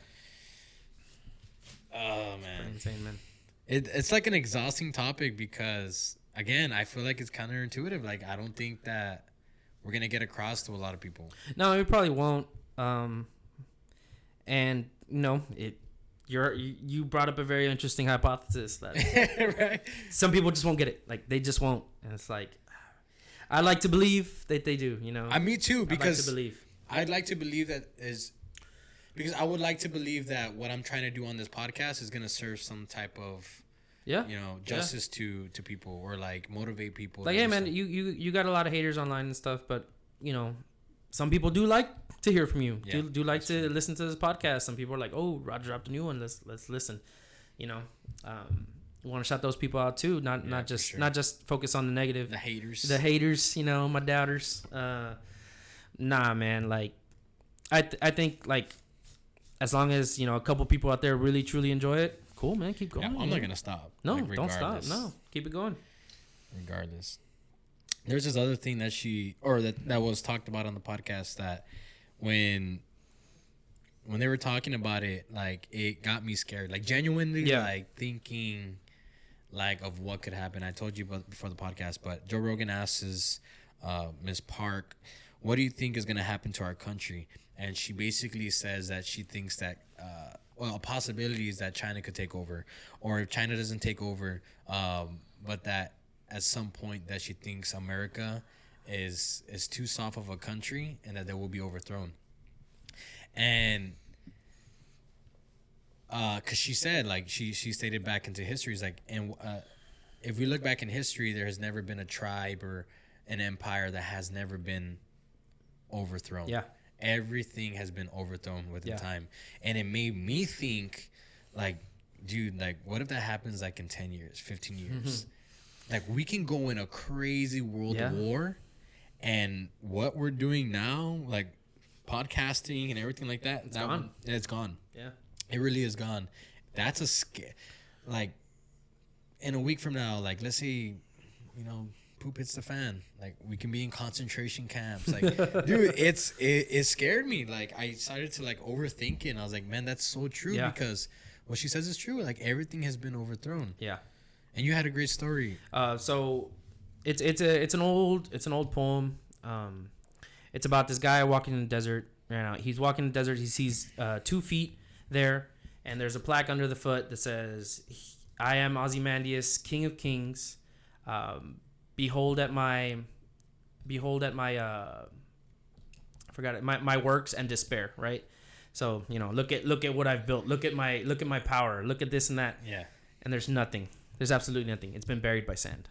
Oh man, Pretty insane, man. It's like an exhausting topic because again, I feel like it's counterintuitive. Like, I don't think that we're gonna get across to a lot of people. No, we probably won't. And you brought up a very interesting hypothesis that Right? some people just won't get it. Like, they just won't. And it's like, I like to believe that they do. Me too, because I'd like to believe. I'd like to believe that is because I would like to believe that what I'm trying to do on this podcast is gonna serve some type of justice to people, or like motivate people. Like, hey man, you got a lot of haters online and stuff, but some people do like to hear from you. Yeah, do like to listen to this podcast. Some people are like, oh, Roger dropped a new one. Let's listen. We want to shout those people out too. Not just focus on the negative. The haters. The haters. My doubters. Nah, man. Like, I think like, as long as a couple people out there really truly enjoy it, cool, man. Keep going. Yeah, I'm not gonna stop. No, don't stop. No, keep it going. Regardless, there's this other thing that was talked about on the podcast, that when they were talking about it, like, it got me scared, like genuinely, like thinking like of what could happen. I told you about before the podcast, but Joe Rogan asks Miss Park, what do you think is going to happen to our country? And she basically says that she thinks that a possibility is that China could take over, or if China doesn't take over, but that at some point that she thinks America is too soft of a country and that they will be overthrown. And because she said, like, she stated back into history, is like, and if we look back in history, there has never been a tribe or an empire that has never been overthrown. Yeah. Everything has been overthrown within time. And it made me think, like, dude, like, what if that happens like in 10 years, 15 years? Like, we can go in a crazy world war, and what we're doing now, like podcasting and everything like that, it's gone. Yeah. It really is gone. That's a scare. Like, in a week from now, like, let's say, poop hits the fan, like, we can be in concentration camps, like, dude, it scared me. Like, I started to like overthink it, and I was like, man, that's so true, because what she says is true. Like, everything has been overthrown. Yeah. And you had a great story. So it's an old poem. It's about this guy walking in the desert. He's walking in the desert. He sees 2 feet there, and there's a plaque under the foot that says, I am Ozymandias, King of Kings. Behold at my my works and despair, right? So, look at what I've built. Look at my power. Look at this and that. Yeah. And there's nothing. There's absolutely nothing. It's been buried by sand.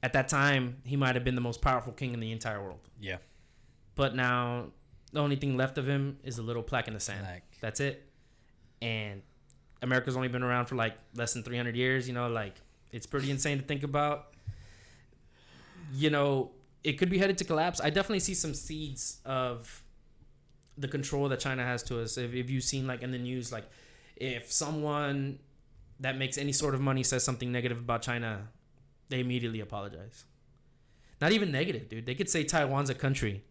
At that time, he might have been the most powerful king in the entire world. Yeah. But now, the only thing left of him is a little plaque in the sand. That's it. And America's only been around for like less than 300 years. Like, it's pretty insane to think about. It could be headed to collapse. I definitely see some seeds of the control that China has to us. If you've seen, like, in the news, like, if someone that makes any sort of money says something negative about China, they immediately apologize. Not even negative, dude. They could say Taiwan's a country,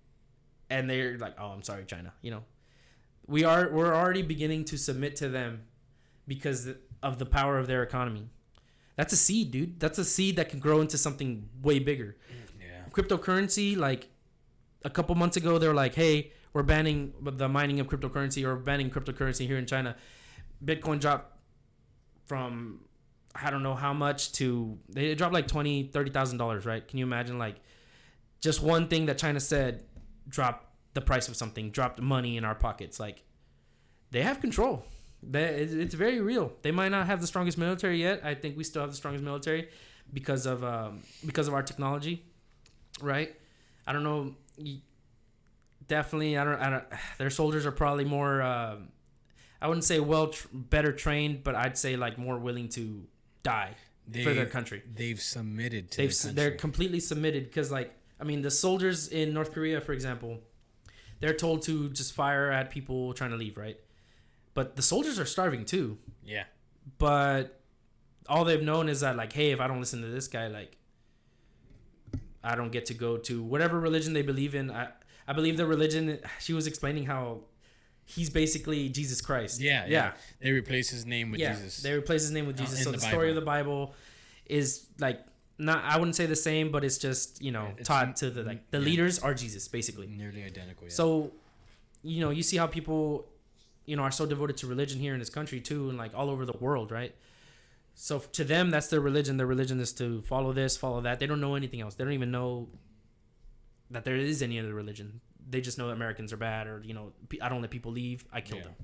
and they're like, "Oh, I'm sorry, China." We're already beginning to submit to them because of the power of their economy. That's a seed, dude. That's a seed that can grow into something way bigger. Yeah. Cryptocurrency, like, a couple months ago, they were like, "Hey, we're banning the mining of cryptocurrency, or banning cryptocurrency here in China." Bitcoin dropped from I don't know how much to, they dropped like $20,000-$30,000, right? Can you imagine, like, just one thing that China said dropped the price of something, dropped money in our pockets? Like, they have control. It's very real. They might not have the strongest military yet. I think we still have the strongest military because of our technology, right? I don't know. Definitely, I don't. Their soldiers are probably more. I wouldn't say better trained, but I'd say like more willing to die for their country. They've submitted to their country. They're completely submitted because, like, I mean, the soldiers in North Korea, for example, they're told to just fire at people trying to leave, right? But the soldiers are starving too. Yeah. But all they've known is that, like, hey, if I don't listen to this guy, like, I don't get to go to whatever religion they believe in. I believe the religion, she was explaining how he's basically Jesus Christ. Yeah. They replace his name with Jesus. They replace his name with Jesus. So the story of the Bible is like, not, I wouldn't say the same, but it's just, taught to the leaders are Jesus, basically. Nearly identical. Yeah. So, you see how people, are so devoted to religion here in this country too, and like all over the world, right? So to them, that's their religion. Their religion is to follow this, follow that. They don't know anything else. They don't even know that there is any other religion. they just know that Americans are bad, or I don't let people leave. I killed Yeah. them.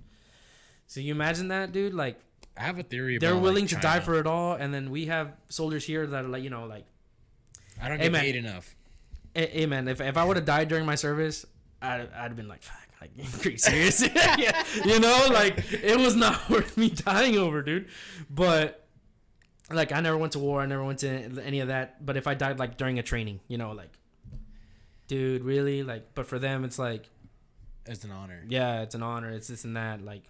So you imagine that, dude? Like I have a theory. they're about, willing like, to China. die for it all, and then we have soldiers here that are like, I don't Hey, get man. paid enough. hey man, if I would have died during my service, I'd have been like, fuck, like, are you serious? Yeah, like it was not worth me dying over, dude. But like, I never went to war. I never went to any of that. But if I died like during a training, like, dude, really? Like, but for them, it's like, It's an honor. yeah, it's an honor. It's this and that. Like,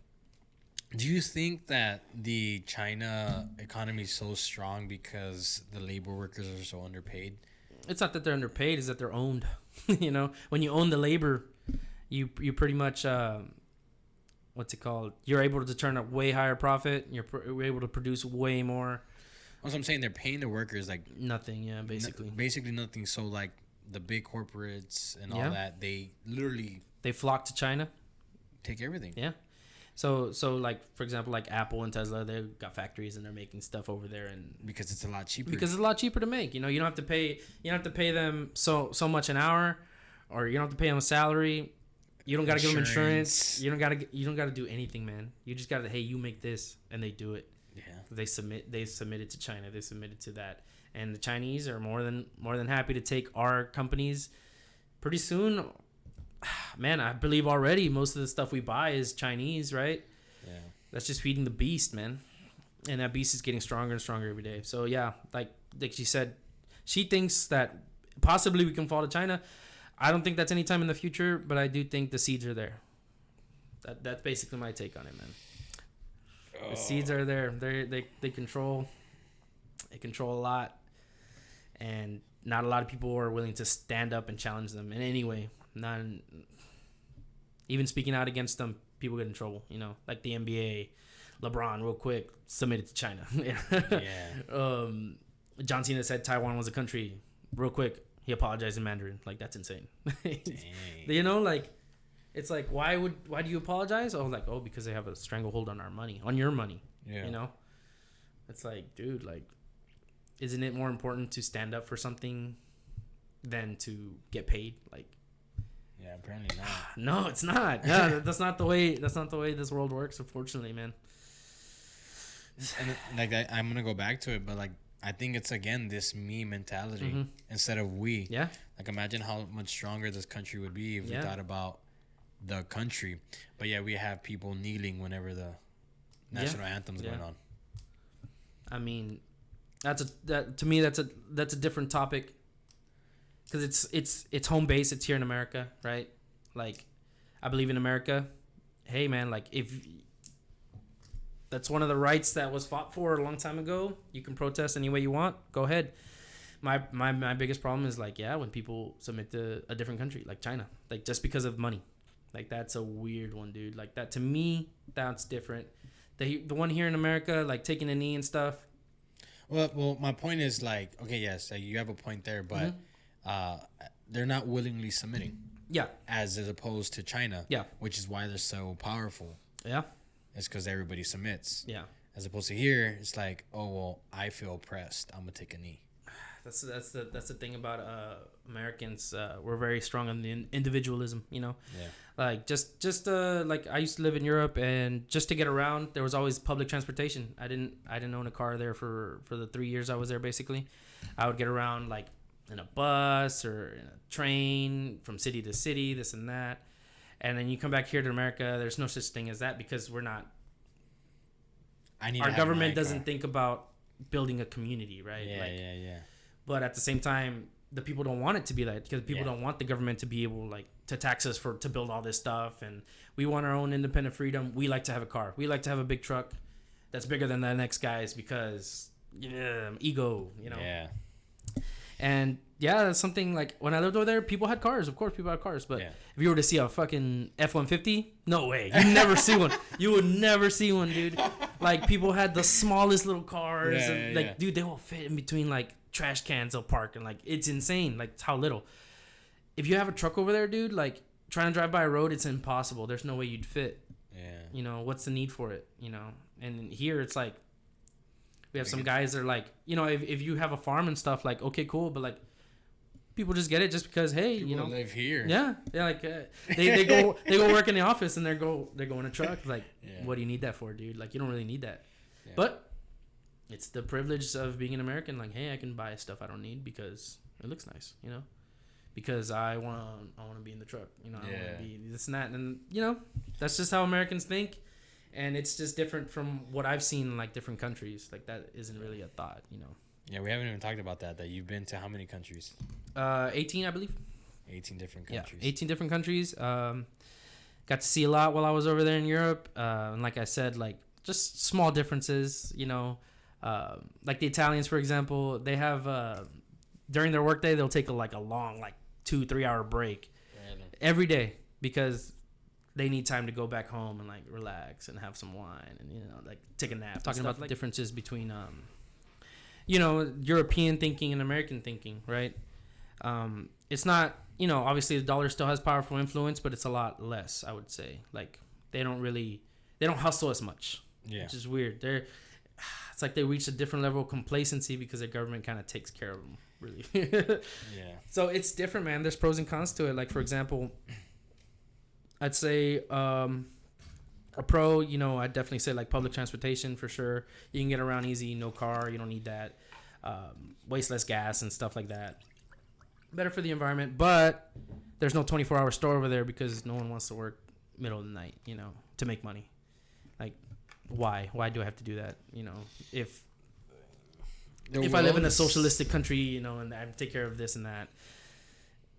Do you think that the China economy is so strong because the labor workers are so underpaid? it's not that they're underpaid; it's that they're owned. When you own the labor, you pretty much what's it called? You're able to turn a way higher profit. You're able to produce way more. That's what I'm saying. They're paying the workers like Nothing, yeah, basically. basically nothing. So like the big corporates and all Yeah. that, they literally They flock to China. take everything. Yeah. So like, for example, like Apple and Tesla, they've got factories and they're making stuff over there, and Because it's a lot cheaper. because it's a lot cheaper to make. You don't have to pay them so much an hour, or you don't have to pay them a salary. You don't got to give them insurance. Insurance. You don't got to do anything, man. You just got to, hey, you make this, and they do it. yeah. They submit it to China. They submit it to that, and the Chinese are more than happy to take our companies. Pretty soon, man, I believe already most of the stuff we buy is Chinese, right? Yeah. That's just feeding the beast, man, and that beast is getting stronger and stronger every day. So yeah, like she said, she thinks that possibly we can fall to China. I don't think that's anytime in the future, but I do think the seeds are there. That's basically my take on it, man. The seeds are there. They control a lot, and not a lot of people are willing to stand up and challenge them in any way. Even speaking out against them, people get in trouble. Like the NBA, LeBron, real quick, submitted to China. Yeah. John Cena said Taiwan was a country, real quick. He apologized in Mandarin. Like, that's insane. Dang. Like, it's like, why do you apologize? Oh, because they have a stranglehold on our money, on your money. Yeah. It's like, dude, like, isn't it more important to stand up for something than to get paid? Like, Yeah, apparently not. no, it's not. Yeah, that's not the way this world works, unfortunately, man. And like I'm gonna go back to it, but like I think it's again this me mentality Mhm. instead of we. Yeah. Like imagine how much stronger this country would be if Yeah. we thought about the country. But yeah, we have people kneeling whenever the national anthem's Yeah. going on. I mean, to me that's a different topic, because it's home base. It's here in America, right? Like, I believe in America. Hey, man, like, if that's one of the rights that was fought for a long time ago, you can protest any way you want. Go ahead. My biggest problem is, like, when people submit to a different country, like China, like, just because of money. Like, that's a weird one, dude. Like, that, to me, that's different. The one here in America, like, taking a knee and stuff. Well, my point is like, okay, yes, you have a point there, but they're not willingly submitting. Yeah. As opposed to China. Yeah. Which is why they're so powerful. Yeah. It's because everybody submits. Yeah. As opposed to here, it's like, oh well, I feel oppressed. I'm gonna take a knee. That's the thing about Americans. We're very strong on the individualism. Yeah. Like just like, I used to live in Europe, and just to get around, there was always public transportation. I didn't own a car there for the 3 years I was there. Basically, I would get around like in a bus or in a train from city to city, this and that. And then you come back here to America, there's no such thing as that, because we're not. Our government doesn't think about building a community, right? Yeah, like, yeah. But at the same time, the people don't want it to be that, because people don't want the government to be able, like, to tax us to build all this stuff. And we want our own independent freedom. We like to have a car. We like to have a big truck that's bigger than the next guy's, because ego, Yeah. And that's something, like, when I lived over there, people had cars. Of course, people had cars. But if you were to see a fucking F-150, no way. You never see one. You would never see one, dude. Like, people had the smallest little cars. Dude, they will fit in between, like, trash cans they'll park. And, like, it's insane. Like, it's how little. If you have a truck over there, dude, like, trying to drive by a road, it's impossible. There's no way you'd fit. Yeah. What's the need for it? And here it's like, we have some guys that are like, if you have a farm and stuff, like, okay, cool, but like, people just get it just because, hey, People you know, live here. yeah, like they go work in the office and they're going in a truck. Like, Yeah. what do you need that for, dude? Like, you don't really need that. Yeah. But it's the privilege of being an American. Like, hey, I can buy stuff I don't need because it looks nice, you know. Because I want to be in the truck, you know. I want to be this and that, and you know, that's just how Americans think, and it's just different from what I've seen in like different countries. Like that isn't really a thought, you know. Yeah, we haven't even talked about that. That you've been to how many countries? 18, I believe. 18 different countries. Yeah, 18 different countries. Got to see a lot while I was over there in Europe, and like I said, like just small differences, you know. Like the Italians, for example, they have during their workday they'll take a long 2-3 hour break every day because they need time to go back home and like relax and have some wine and, you know, like take a nap. Talking about the differences between you know, European thinking and American thinking, right? It's not, you know, obviously the dollar still has powerful influence, but it's a lot less, I would say. Like they don't hustle as much, which is weird. It's like they reached a different level of complacency because their government kind of takes care of them, really. Yeah. So it's different, man. There's pros and cons to it. Like, for example, I'd say a pro, you know, I'd definitely say like public transportation for sure. You can get around easy, no car, you don't need that. Waste less gas and stuff like that. Better for the environment, but there's no 24-hour store over there because no one wants to work middle of the night, you know, to make money. Like, why do I have to do that? You know, if I live in a socialistic country, you know, and I take care of this and that,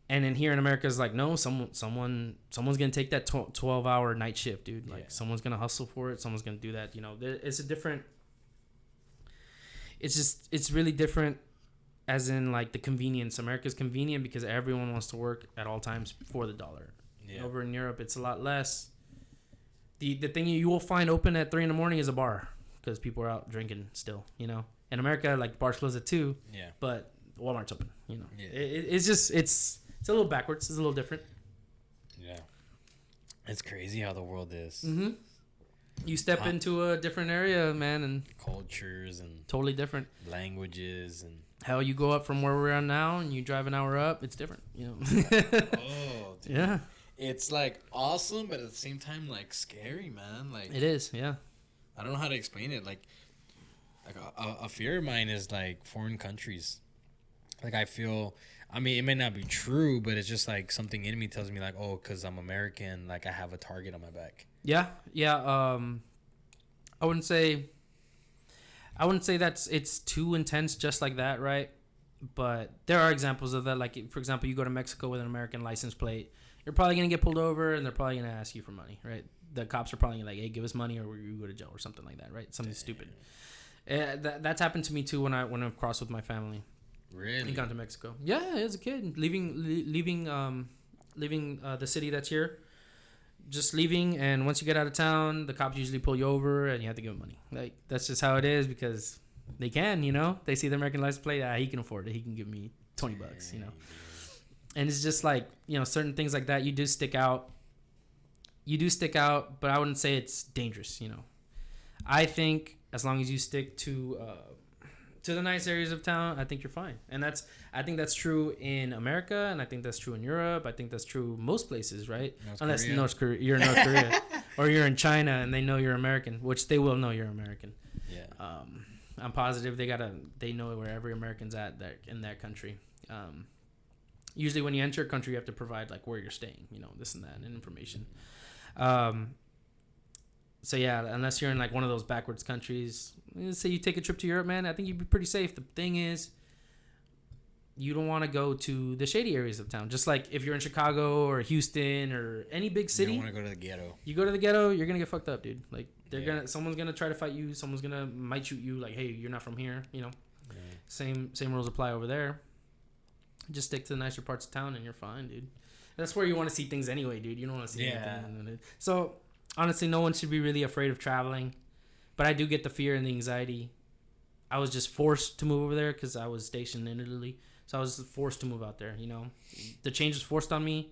and then here in America is like, no, someone's gonna take that 12-hour night shift, dude. Like someone's gonna hustle for it. Someone's gonna do that. You know, it's a different. It's really different, as in like the convenience. America's convenient because everyone wants to work at all times for the dollar. Yeah. Over in Europe, it's a lot less. The thing you will find open at 3 a.m. is a bar because people are out drinking still, you know. In America, like bars close at 2, but Walmart's open, you know. Yeah. It's just it's a little backwards. It's a little different. Yeah, it's crazy how the world is. Mm-hmm. You step into a different area, man, and cultures and totally different languages and how you go up from where we're at now and you drive an hour up. It's different, you know. Oh, dude. Yeah. It's like awesome, but at the same time, like scary, man. Like it is, yeah. I don't know how to explain it. Like a fear of mine is like foreign countries. Like I feel, I mean, it may not be true, but it's just like something in me tells me like, oh, because I'm American, like I have a target on my back. Yeah. I wouldn't say it's too intense just like that, right? But there are examples of that. Like for example, you go to Mexico with an American license plate. You're probably going to get pulled over and they're probably going to ask you for money, right? The cops are probably like, hey, give us money or you go to jail or something like that, right? Something stupid. That's happened to me too when I've crossed with my family. Really? And gone to Mexico. Yeah, as a kid. Leaving the city that's here. Just leaving, and once you get out of town, the cops usually pull you over and you have to give them money. Like, that's just how it is because they can, you know? They see the American license plate, he can afford it. He can give me $20, you know? And it's just like, you know, certain things like that, you do stick out, but I wouldn't say it's dangerous, you know. I think as long as you stick to the nice areas of town, I think you're fine. And I think that's true in America, and I think that's true in Europe. I think that's true most places, right? Unless you're in North Korea or you're in China and they know you're American, which they will know you're American. Yeah. I'm positive they know where every American's at there in that country. Usually when you enter a country, you have to provide like where you're staying, you know, this and that, and information. So yeah, unless you're in like one of those backwards countries, let's say you take a trip to Europe, man, I think you'd be pretty safe. The thing is, you don't want to go to the shady areas of town. Just like if you're in Chicago or Houston or any big city, you don't want to go to the ghetto. You go to the ghetto, you're gonna get fucked up, dude. Like someone's gonna try to fight you. Someone's gonna might shoot you. Like, hey, you're not from here, you know. Yeah. Same rules apply over there. Just stick to the nicer parts of town and you're fine, dude. That's where you want to see things anyway, dude. You don't want to see anything. So honestly, no one should be really afraid of traveling, but I do get the fear and the anxiety. I was just forced to move over there because I was stationed in Italy, so I was forced to move out there. You know, the change was forced on me,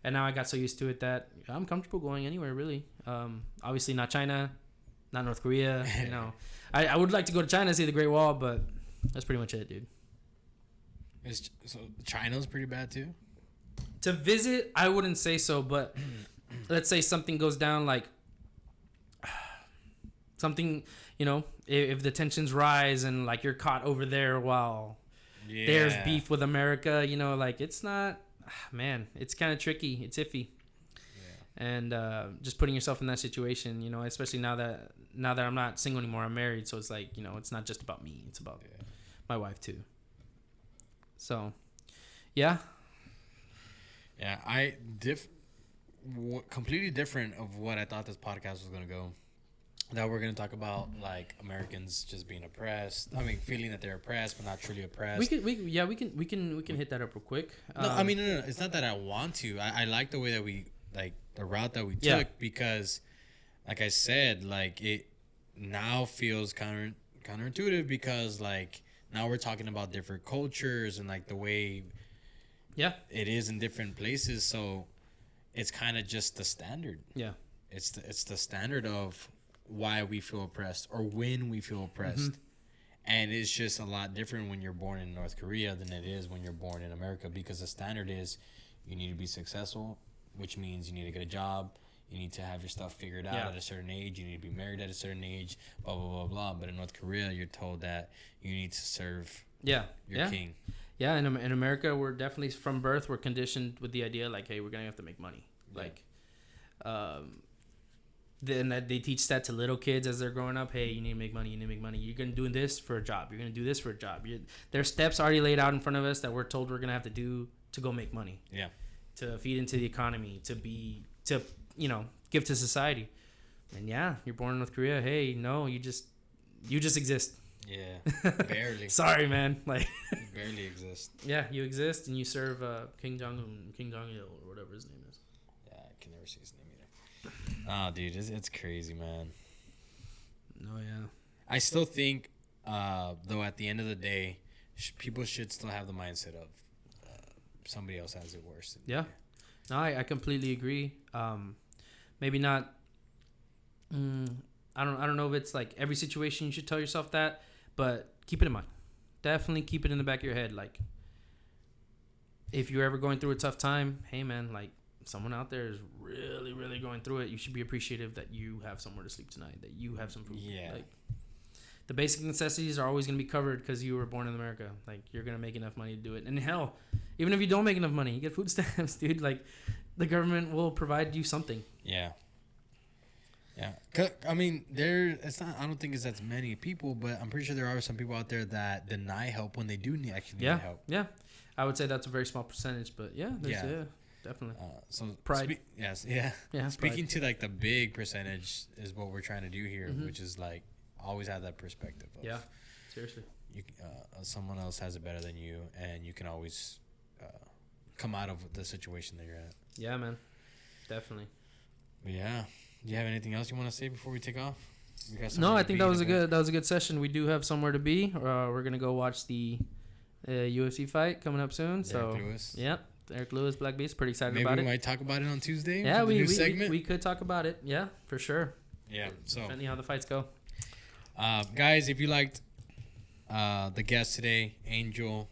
and now I got so used to it that I'm comfortable going anywhere. Really, obviously not China, not North Korea. You know, I would like to go to China and see the Great Wall, but that's pretty much it, dude. So China's pretty bad too. To visit, I wouldn't say so, but let's say something goes down, like something, if the tensions rise and like you're caught over there while there's beef with America, like it's not, man, it's kind of tricky. It's iffy. Yeah. And just putting yourself in that situation, especially now that I'm not single anymore, I'm married. So it's like, it's not just about me. It's about my wife too. So, yeah. Yeah, completely different of what I thought this podcast was going to go. That we're going to talk about like Americans just being oppressed. I mean, feeling that they're oppressed but not truly oppressed. We can hit that up real quick. No, I mean, no. It's not that I want to. I like the way that we like the route that we took because, like I said, like it now feels counterintuitive because like now we're talking about different cultures and like the way it is in different places. So it's kind of just the standard. Yeah, it's the standard of why we feel oppressed or when we feel oppressed. And it's just a lot different when you're born in North Korea than it is when you're born in America, because the standard is you need to be successful, which means you need to get a job, you need to have your stuff figured out at a certain age, you need to be married at a certain age, blah blah blah blah. But in North Korea you're told that you need to serve your king. Yeah, in America we're definitely from birth we're conditioned with the idea like, hey, we're gonna have to make money. Like then they teach that to little kids as they're growing up. Hey, you need to make money. You need to make money. You're going to do this for a job. You're going to do this for a job. There's steps already laid out in front of us that we're told we're going to have to do to go make money. Yeah. To feed into the economy, to give to society. And you're born in North Korea. Hey, no, you just exist. Yeah. Barely. Sorry, man. Like you barely exist. Yeah, you exist and you serve King Jong-il or whatever his name is. Yeah, I can never see his name. Oh, dude, it's crazy, man. No, yeah. I still think, though, at the end of the day, people should still have the mindset of somebody else has it worse. Yeah. No, I completely agree. Maybe not. I don't know if it's like every situation you should tell yourself that, but keep it in mind. Definitely keep it in the back of your head. Like, if you're ever going through a tough time, hey, man, like, someone out there is really, really going through it. You should be appreciative that you have somewhere to sleep tonight, that you have some food. Yeah. Like, the basic necessities are always going to be covered because you were born in America. Like, you're going to make enough money to do it. And hell, even if you don't make enough money, you get food stamps, dude. Like, the government will provide you something. Yeah. Yeah. I mean, I don't think it's as many people, but I'm pretty sure there are some people out there that deny help when they do need help. Yeah. I would say that's a very small percentage, but definitely. So pride. Speaking to like the big percentage is what we're trying to do here, which is like always have that perspective. Of, seriously. You, someone else has it better than you, and you can always come out of the situation that you're at. Yeah, man. Definitely. But yeah. Do you have anything else you want to say before we take off? No, I think that was a good session. We do have somewhere to be. We're gonna go watch the UFC fight coming up soon. Derek Lewis. Yep. Eric Lewis, Black Beast, pretty excited Maybe about it. Maybe we might talk about it on Tuesday. Yeah, we could talk about it. Yeah, for sure. Yeah, so depending how the fights go. Guys, if you liked the guest today, Angel,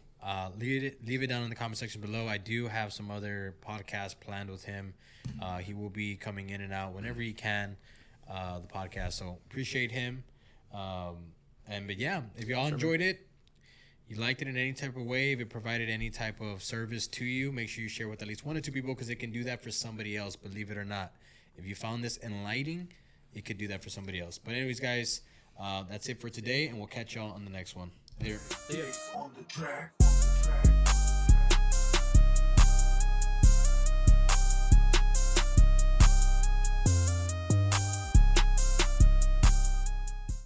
leave it down in the comment section below. I do have some other podcasts planned with him. He will be coming in and out whenever he can, the podcast. So appreciate him. But yeah, if y'all enjoyed it, you liked it in any type of way, if it provided any type of service to you, make sure you share with at least 1 or 2 people because it can do that for somebody else, believe it or not. If you found this enlightening, it could do that for somebody else. But anyways, guys, that's it for today, and we'll catch y'all on the next one. Later. On the track.